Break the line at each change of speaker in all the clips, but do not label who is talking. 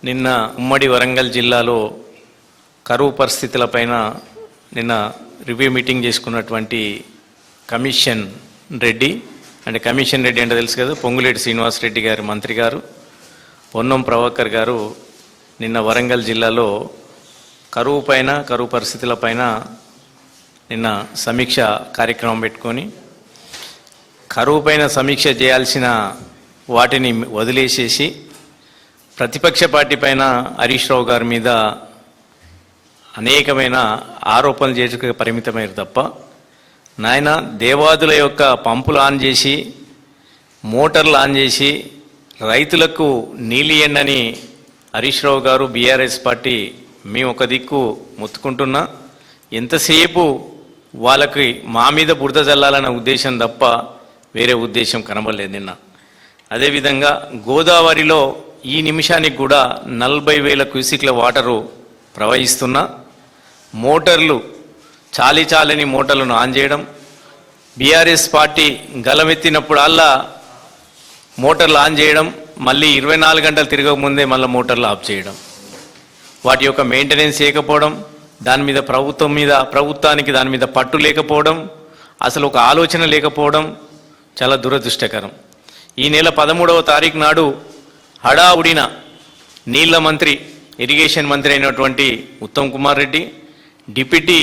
నిన్న ఉమ్మడి వరంగల్ జిల్లాలో కరువు పరిస్థితులపైన నిన్న రివ్యూ మీటింగ్ చేసుకున్నటువంటి కమిషన్ రెడ్డి అంటే తెలుసు కదా, పొంగులేటి శ్రీనివాస్ రెడ్డి గారు మంత్రి గారు, పొన్నం ప్రభాకర్ గారు నిన్న వరంగల్ జిల్లాలో కరువు పరిస్థితులపైన నిన్న సమీక్ష కార్యక్రమం పెట్టుకొని కరువు పైన సమీక్ష చేయాల్సిన వాటిని వదిలేసేసి ప్రతిపక్ష పార్టీ పైన హరీష్ రావు గారి మీద అనేకమైన ఆరోపణలు చేసుకు పరిమితమయ్యారు తప్ప, నాయన దేవాదుల యొక్క పంపులు ఆన్ చేసి మోటార్లు ఆన్ చేసి రైతులకు నీళ్ళు ఇయ్యండి హరీష్ రావు గారు బీఆర్ఎస్ పార్టీ మేము ఒక దిక్కు మొత్తుకుంటున్నా, ఎంతసేపు వాళ్ళకి మా మీద బురద జల్లాలన్న ఉద్దేశం తప్ప వేరే ఉద్దేశం కనబడలేదు. నిన్న అదేవిధంగా గోదావరిలో ఈ నిమిషానికి కూడా 40,000 క్యూసిక్ల వాటరు ప్రవహిస్తున్నా మోటార్లు చాలని మోటార్లను ఆన్ చేయడం, బీఆర్ఎస్ పార్టీ గలమెత్తినప్పుడల్లా మోటార్లు ఆన్ చేయడం, మళ్ళీ 24 గంటలు తిరగకముందే మళ్ళీ మోటార్లు ఆఫ్ చేయడం, వాటి యొక్క మెయింటెనెన్స్ చేయకపోవడం, దాని మీద ప్రభుత్వానికి దాని మీద పట్టు లేకపోవడం, అసలు ఒక ఆలోచన లేకపోవడం చాలా దురదృష్టకరం. ఈ నెల 13వ తారీఖు నాడు హడావుడిన నీళ్ల మంత్రి, ఇరిగేషన్ మంత్రి అయినటువంటి ఉత్తమ్ కుమార్ రెడ్డి, డిప్యూటీ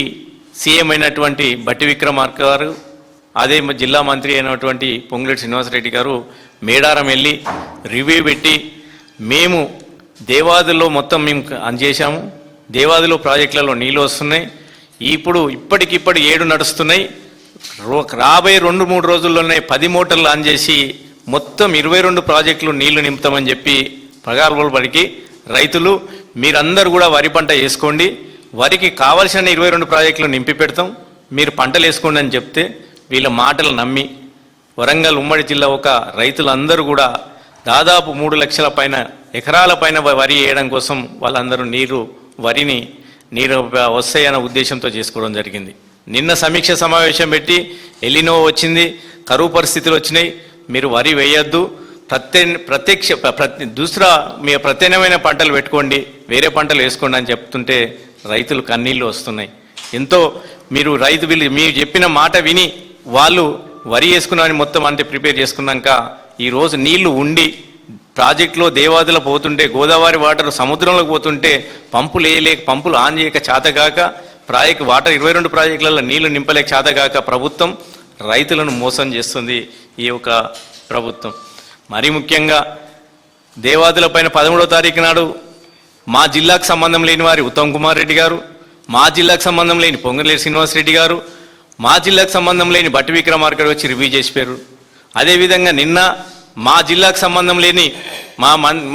సీఎం అయినటువంటి బట్టి విక్రమార్క గారు, అదే జిల్లా మంత్రి అయినటువంటి పొంగులేటి శ్రీనివాసరెడ్డి గారు మేడారం వెళ్ళి రివ్యూ పెట్టి మేము దేవాదుల్లో మొత్తం మేము చేశాము, దేవాదులో ప్రాజెక్టులలో నీళ్ళు వస్తున్నాయి, ఇప్పటికిప్పుడు 7 నడుస్తున్నాయి, రాబోయే 2-3 రోజుల్లోనే 10 మోటార్లు ఆన్ చేసి మొత్తం 22 ప్రాజెక్టులు నీళ్లు నింపుతామని చెప్పి ప్రగాఢాలు పలికి రైతులు మీరందరూ కూడా వరి పంట వేసుకోండి, వరికి కావలసిన 22 ప్రాజెక్టులు నింపి పెడతాం, మీరు పంటలు వేసుకోండి అని చెప్తే వీళ్ళ మాటలు నమ్మి వరంగల్ ఉమ్మడి జిల్లా ఒక రైతులందరూ కూడా దాదాపు 3 లక్షల పైన ఎకరాల పైన వరి వేయడం కోసం వాళ్ళందరూ వరిని నీరు వస్తాయన్న ఉద్దేశంతో చేసుకోవడం జరిగింది. నిన్న సమీక్ష సమావేశం పెట్టి ఎలినో వచ్చింది, కరువు పరిస్థితులు వచ్చినాయి, మీరు వరి వేయొద్దు, మీ ప్రత్యామ్నాయమైన పంటలు పెట్టుకోండి, వేరే పంటలు వేసుకోండి అని చెప్తుంటే రైతులు కన్నీళ్ళు వస్తున్నాయి. ఎంతో మీరు చెప్పిన మాట విని వాళ్ళు వరి వేసుకున్నారని మొత్తం అంటే ప్రిపేర్ చేసుకున్నాక ఈరోజు నీళ్లు ఉండి ప్రాజెక్టులో దేవాదులు పోతుంటే, గోదావరి వాటర్ సముద్రంలోకి పోతుంటే పంపులు ఆన్ చేయక చేతగాక వాటర్ 22 ప్రాజెక్టులలో నీళ్లు నింపలేక చేతగాక ప్రభుత్వం రైతులను మోసం చేస్తుంది. ఈ యొక్క ప్రభుత్వం మరీ ముఖ్యంగా దేవాదుల పైన 13వ తారీఖు నాడు మా జిల్లాకు సంబంధం లేని వారి ఉత్తమ్ కుమార్ రెడ్డి గారు, మా జిల్లాకు సంబంధం లేని పొంగులేటి శ్రీనివాస్ రెడ్డి గారు, మా జిల్లాకు సంబంధం లేని బట్టి విక్రమార్క గారు వచ్చి రివ్యూ చేసిపోయారు. అదేవిధంగా నిన్న మా జిల్లాకు సంబంధం లేని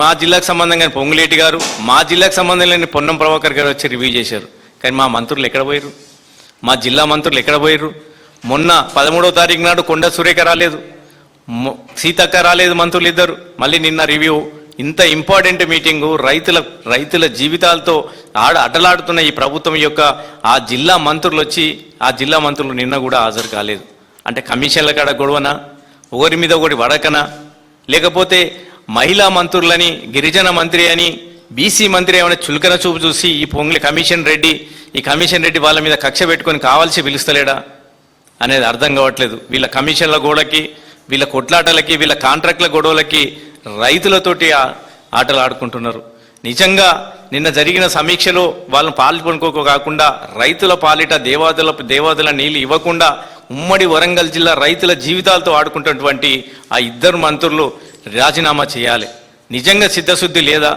మా జిల్లాకు సంబంధం కానీ పొంగులేటి గారు, మా జిల్లాకు సంబంధం లేని పొన్నం ప్రభాకర్ గారు వచ్చి రివ్యూ చేశారు. కానీ మా మంత్రులు ఎక్కడ పోయారు? మా జిల్లా మంత్రులు ఎక్కడ పోయారు? మొన్న 13వ తారీఖు నాడు కొండ సురేఖ రాలేదు, సీతక్క రాలేదు, మంత్రులు ఇద్దరు. మళ్ళీ నిన్న రివ్యూ, ఇంత ఇంపార్టెంట్ మీటింగు, రైతుల జీవితాలతో అటలాడుతున్న ఈ ప్రభుత్వం యొక్క ఆ జిల్లా మంత్రులు నిన్న కూడా హాజరు కాలేదు. అంటే కమిషన్ల కాడ గొడవనా, ఒకరి మీద ఒకటి వడకనా, లేకపోతే మహిళా మంత్రులని, గిరిజన మంత్రి అని, బీసీ మంత్రి ఏమైనా చులకన చూపు చూసి ఈ కమిషన్ రెడ్డి వాళ్ళ మీద కక్ష పెట్టుకొని కావాల్సి పిలుస్తలేడా అనేది అర్థం కావట్లేదు. వీళ్ళ కమిషన్ల గోడకి, వీళ్ళ కొట్లాటలకి, వీళ్ళ కాంట్రాక్ట్ల గొడవలకి రైతులతోటి ఆటలు ఆడుకుంటున్నారు. నిజంగా నిన్న జరిగిన సమీక్షలో వాళ్ళని పాల్పొనుకోక కాకుండా రైతుల పాలిట దేవాదుల నీళ్ళు ఇవ్వకుండా ఉమ్మడి వరంగల్ జిల్లా రైతుల జీవితాలతో ఆడుకుంటున్నటువంటి ఆ 2 మంత్రులు రాజీనామా చేయాలి. నిజంగా సిద్ధశుద్ధి లేదా?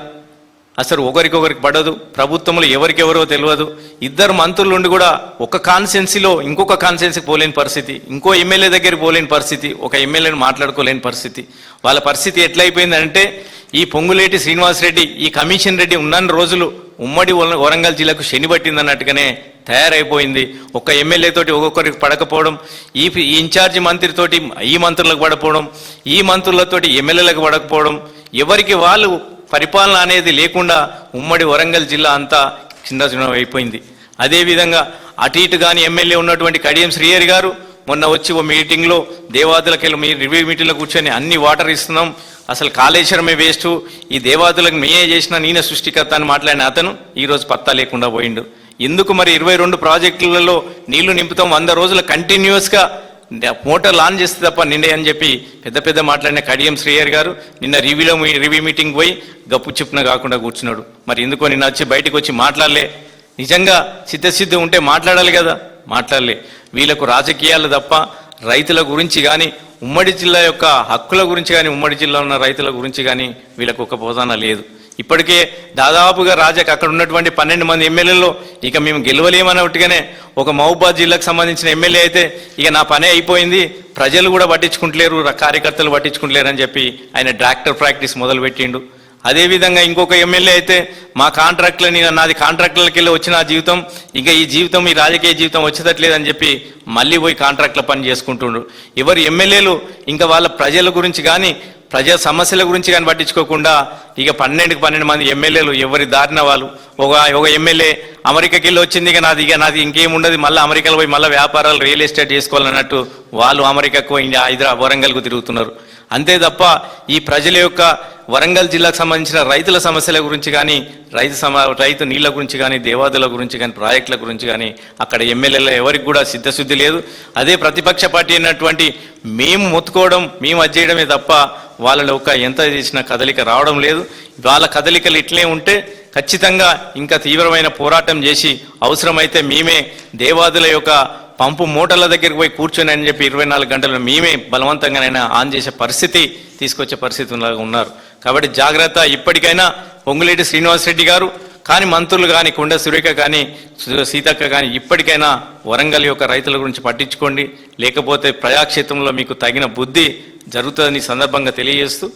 అసలు ఒకరికొకరికి పడదు, ప్రభుత్వంలో ఎవరికెవరో తెలియదు. 2 మంత్రులు ఉండి కూడా ఒక కాన్స్టిట్యున్సీలో ఇంకొక కాన్స్టిట్యున్సీకి పోలేని పరిస్థితి, ఇంకో ఎమ్మెల్యే దగ్గరికి పోలేని పరిస్థితి, ఒక ఎమ్మెల్యేని మాట్లాడుకోలేని పరిస్థితి. వాళ్ళ పరిస్థితి ఎట్లయిపోయిందంటే ఈ పొంగులేటి శ్రీనివాసరెడ్డి, ఈ కమిషన్ రెడ్డి ఉన్న రోజులు ఉమ్మడి వరంగల్ జిల్లాకు శని పట్టిందన్నట్టుగానే తయారైపోయింది. ఒక ఎమ్మెల్యే తోటి ఒక్కొక్కరికి పడకపోవడం, ఈ ఇన్ఛార్జి మంత్రితోటి ఈ మంత్రులకు పడకపోవడం, ఈ మంత్రులతోటి ఎమ్మెల్యేలకు పడకపోవడం, ఎవరికి వాళ్ళు పరిపాలన అనేది లేకుండా ఉమ్మడి వరంగల్ జిల్లా అంతా చిన్న అయిపోయింది. అదేవిధంగా అటు ఇటు కానీ ఎమ్మెల్యే ఉన్నటువంటి కడియం శ్రీహరి గారు మొన్న వచ్చి ఓ మీటింగ్లో దేవాదులకి మీ రివ్యూ మీటింగ్లో కూర్చొని అన్ని వాటర్ ఇస్తున్నాం, అసలు కాళేశ్వరమే వేస్ట్, ఈ దేవాదులకు నేనే చేసిన నేనే సృష్టికర్త అని మాట్లాడిన అతను ఈరోజు పత్తా లేకుండా పోయిండు. ఎందుకు మరి 22 ప్రాజెక్టులలో నీళ్లు నింపుతాం, 100 రోజులు కంటిన్యూస్గా మోటార్లు ఆన్ చేస్తే తప్ప నిండే అని చెప్పి పెద్ద మాట్లాడిన కడియం శ్రీయర్ గారు నిన్న రివ్యూ మీటింగ్ పోయి గప్పు చెప్పున కాకుండా కూర్చున్నాడు. మరి ఎందుకో నిన్న వచ్చి బయటకు వచ్చి మాట్లాడలే? నిజంగా సిద్ధసిద్ధి ఉంటే మాట్లాడాలి కదా, మాట్లాడలే. వీళ్ళకు రాజకీయాలు తప్ప రైతుల గురించి కానీ ఉమ్మడి జిల్లా యొక్క హక్కుల గురించి కానీ ఉమ్మడి జిల్లా ఉన్న రైతుల గురించి కానీ వీళ్ళకు ఒక బోధన లేదు. ఇప్పటికే దాదాపుగా అక్కడ ఉన్నటువంటి 12 మంది ఎమ్మెల్యేలో ఇక మేము గెలవలేమన్నట్టుగానే ఒక మహబూబాద్ జిల్లాకు సంబంధించిన ఎమ్మెల్యే అయితే ఇక నా పనే అయిపోయింది, ప్రజలు కూడా పట్టించుకుంటలేరు, కార్యకర్తలు పట్టించుకుంటలేరు అని చెప్పి ఆయన ట్రాక్టర్ ప్రాక్టీస్ మొదలుపెట్టిండు. అదేవిధంగా ఇంకొక ఎమ్మెల్యే అయితే మా కాంట్రాక్ట్లని నాది కాంట్రాక్టులకి వెళ్ళి వచ్చిన జీవితం ఇంకా ఈ జీవితం ఈ రాజకీయ జీవితం వచ్చేటట్లేదని చెప్పి మళ్ళీ పోయి కాంట్రాక్ట్ల పని చేసుకుంటుండ్రు. ఎవరు ఎమ్మెల్యేలు ఇంకా వాళ్ళ ప్రజల గురించి కానీ ప్రజా సమస్యల గురించి కానీ పట్టించుకోకుండా ఇక 12 మంది ఎమ్మెల్యేలు ఎవరి దారిన వాళ్ళు. ఒక ఎమ్మెల్యే అమెరికాకి వెళ్ళి వచ్చింది, ఇక నాది ఇంకేముండదు, మళ్ళీ అమెరికాలో పోయి మళ్ళీ వ్యాపారాలు రియల్ ఎస్టేట్ చేసుకోవాలన్నట్టు వాళ్ళు అమెరికాకు వరంగల్కు తిరుగుతున్నారు. అంతే తప్ప ఈ ప్రజల యొక్క వరంగల్ జిల్లాకు సంబంధించిన రైతుల సమస్యల గురించి కానీ రైతు నీళ్ల గురించి కానీ దేవాదుల గురించి కానీ ప్రాజెక్టుల గురించి కానీ అక్కడ ఎమ్మెల్యేల ఎవరికి కూడా సిద్ధశుద్ధి లేదు. అదే ప్రతిపక్ష పార్టీ అయినటువంటి మేము మొత్తుకోవడం మేము అజ్జేయడమే తప్ప వాళ్ళలో ఒక ఎంత చేసిన కదలిక రావడం లేదు. వాళ్ళ కదలికలు ఇట్లే ఉంటే ఖచ్చితంగా ఇంకా తీవ్రమైన పోరాటం చేసి అవసరమైతే మేమే దేవాదుల యొక్క పంపు మోటార్ల దగ్గరికి పోయి కూర్చొని అని చెప్పి 24 గంటలు మేమే బలవంతంగానైనా ఆన్ చేసే పరిస్థితి తీసుకొచ్చే పరిస్థితి ఉన్నారు. కాబట్టి జాగ్రత్త. ఇప్పటికైనా పొంగులేటి శ్రీనివాసరెడ్డి గారు కానీ మంత్రులు కానీ కొండ సురేఖ కానీ సీతక్క కానీ ఇప్పటికైనా వరంగల్ యొక్క రైతుల గురించి పట్టించుకోండి, లేకపోతే ప్రజాక్షేత్రంలో మీకు తగిన బుద్ధి జరుగుతుందని సందర్భంగా తెలియజేస్తూ